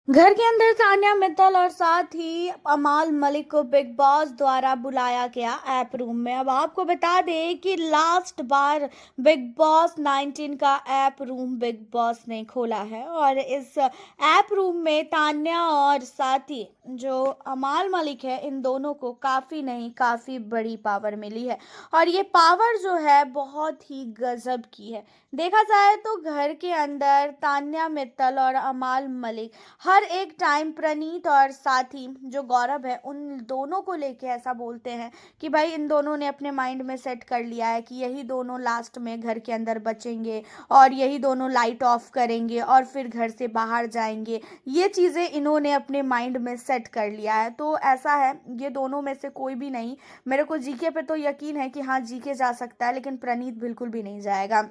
घर के अंदर तान्या मित्तल और साथ ही अमाल मलिक को बिग बॉस द्वारा बुलाया गया ऐप रूम में। अब आपको बता दें कि लास्ट बार बिग बॉस 19 का ऐप रूम बिग बॉस ने खोला है और इस ऐप रूम में तान्या और साथ ही जो अमाल मलिक है, इन दोनों को काफ़ी नहीं काफ़ी बड़ी पावर मिली है और ये पावर जो है बहुत ही गजब की है। देखा जाए तो घर के अंदर तान्या मित्तल और अमाल मलिक हर एक टाइम प्रणीत और साथी जो गौरव है, उन दोनों को लेके ऐसा बोलते हैं कि भाई इन दोनों ने अपने माइंड में सेट कर लिया है कि यही दोनों लास्ट में घर के अंदर बचेंगे और यही दोनों लाइट ऑफ करेंगे और फिर घर से बाहर जाएंगे। ये चीज़ें इन्होंने अपने माइंड में सेट कर लिया है। तो ऐसा है, ये दोनों में से कोई भी नहीं। मेरे को जीके पे तो यकीन है कि हाँ, जीके जा सकता है, लेकिन प्रणीत बिल्कुल भी नहीं जाएगा।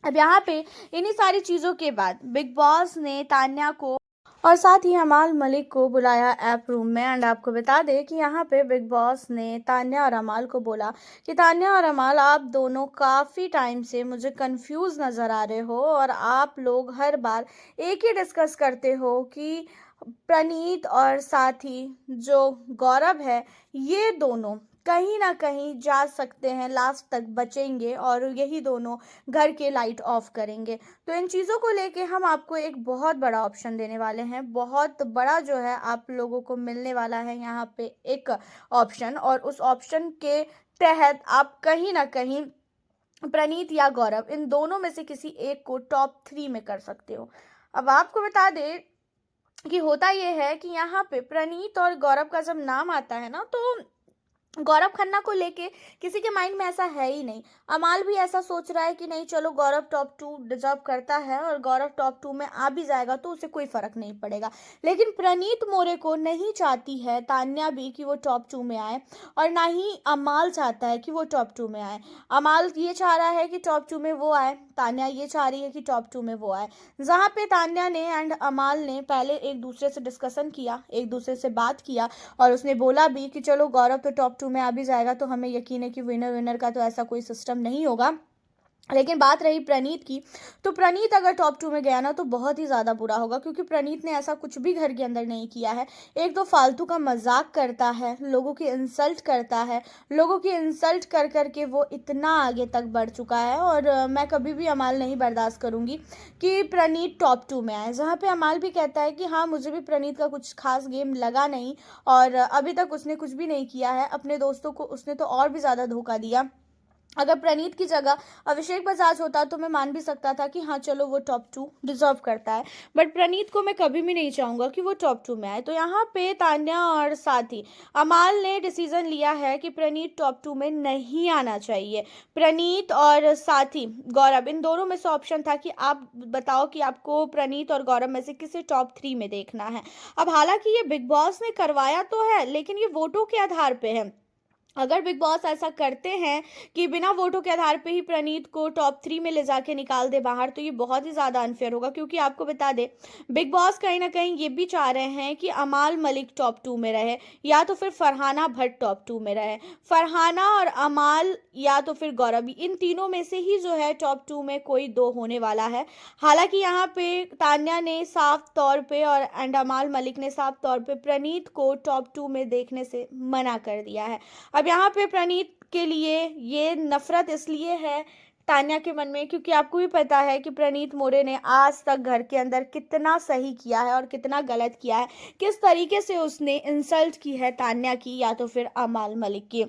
अब यहाँ पे इन्हीं सारी चीज़ों के बाद बिग बॉस ने तान्या को और साथ ही अमाल मलिक को बुलाया ऐप रूम में। एंड आपको बता दें कि यहाँ पे बिग बॉस ने तान्या और अमाल को बोला कि तान्या और अमाल, आप दोनों काफ़ी टाइम से मुझे कंफ्यूज नज़र आ रहे हो और आप लोग हर बार एक ही डिस्कस करते हो कि प्रणीत और साथ ही जो गौरव है, ये दोनों कहीं ना कहीं जा सकते हैं, लास्ट तक बचेंगे और यही दोनों घर के लाइट ऑफ करेंगे। तो इन चीज़ों को लेके हम आपको एक बहुत बड़ा ऑप्शन देने वाले हैं, बहुत बड़ा जो है आप लोगों को मिलने वाला है यहाँ पे एक ऑप्शन, और उस ऑप्शन के तहत आप कहीं ना कहीं प्रणीत या गौरव, इन दोनों में से किसी एक को टॉप 3 में कर सकते हो। अब आपको बता दें कि होता यह है कि यहाँ पे प्रणीत और गौरव का जब नाम आता है ना, तो गौरव खन्ना को लेके किसी के माइंड में ऐसा है ही नहीं। अमाल भी ऐसा सोच रहा है कि नहीं, चलो गौरव टॉप 2 डिजर्व करता है और गौरव टॉप 2 में आ भी जाएगा तो उसे कोई फर्क नहीं पड़ेगा। लेकिन प्रणीत मोरे को नहीं चाहती है तान्या भी कि वो टॉप 2 में आए, और ना ही अमाल चाहता है कि वो टॉप 2 में आए। अमाल ये चाह रहा है कि टॉप 2 में वो आए, तान्या ये चाह रही है कि टॉप 2 में वो आए। जहाँ पे तान्या ने एंड अमाल ने पहले एक दूसरे से डिस्कशन किया, एक दूसरे से बात किया, और उसने बोला भी कि चलो गौरव तो टॉप 2 में आ भी जाएगा, तो हमें यकीन है कि विनर विनर का तो ऐसा कोई सिस्टम नहीं होगा। लेकिन बात रही प्रणीत की, तो प्रणीत अगर टॉप 2 में गया ना तो बहुत ही ज़्यादा बुरा होगा, क्योंकि प्रणीत ने ऐसा कुछ भी घर के अंदर नहीं किया है। एक तो फालतू का मजाक करता है, लोगों की इंसल्ट करता है, लोगों की इंसल्ट कर कर के वो इतना आगे तक बढ़ चुका है। और मैं कभी भी अमाल नहीं बर्दाश्त करूँगी कि प्रणीत टॉप 2 में आए। जहाँ पे अमाल भी कहता है कि हाँ, मुझे भी प्रणीत का कुछ खास गेम लगा नहीं और अभी तक उसने कुछ भी नहीं किया है, अपने दोस्तों को उसने तो और भी ज़्यादा धोखा दिया। अगर प्रणीत की जगह अभिषेक बजाज होता तो मैं मान भी सकता था कि हाँ चलो वो टॉप 2 डिजर्व करता है, बट प्रणीत को मैं कभी भी नहीं चाहूँगा कि वो टॉप 2 में आए। तो यहाँ पे तान्या और साथी अमाल ने डिसीजन लिया है कि प्रणीत टॉप 2 में नहीं आना चाहिए। प्रणीत और साथी गौरव, इन दोनों में से ऑप्शन था कि आप बताओ कि आपको प्रणीत और गौरव में से किसे टॉप 3 में देखना है। अब हालांकि ये बिग बॉस ने करवाया तो है, लेकिन ये वोटों के आधार पे है। अगर बिग बॉस ऐसा करते हैं कि बिना वोटों के आधार पे ही प्रणीत को टॉप 3 में ले जाके निकाल दे बाहर, तो ये बहुत ही ज़्यादा अनफेयर होगा। क्योंकि आपको बता दे, बिग बॉस कहीं ना कहीं ये भी चाह रहे हैं कि अमाल मलिक टॉप 2 में रहे, या तो फिर फरहाना भट्ट टॉप 2 में रहे। फरहाना और अमाल या तो फिर गौरव, इन तीनों में से ही जो है टॉप 2 में कोई दो होने वाला है। हालांकि यहाँ पे तान्या ने साफ तौर पे और अमाल मलिक ने साफ तौर पे प्रणीत को टॉप 2 में देखने से मना कर दिया है। अब यहाँ पे प्रणीत के लिए ये नफरत इसलिए है तान्या के मन में, क्योंकि आपको भी पता है कि प्रणीत मोरे ने आज तक घर के अंदर कितना सही किया है और कितना गलत किया है, किस तरीके से उसने इंसल्ट की है तान्या की या तो फिर अमाल मलिक की।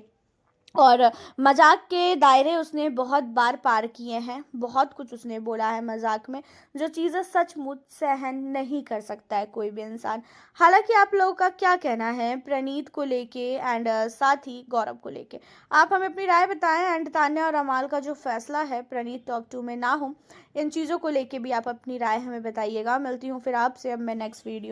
और मजाक के दायरे उसने बहुत बार पार किए हैं, बहुत कुछ उसने बोला है मजाक में, जो चीज़ें सचमुच सहन नहीं कर सकता है कोई भी इंसान। हालांकि आप लोगों का क्या कहना है प्रणीत को लेके एंड साथ ही गौरव को लेके, आप हमें अपनी राय बताएं। एंड तान्या और अमाल का जो फैसला है प्रणीत टॉप 2 में ना हो, इन चीज़ों को लेके भी आप अपनी राय हमें बताइएगा। मिलती हूँ फिर आपसे अब मैं नेक्स्ट वीडियो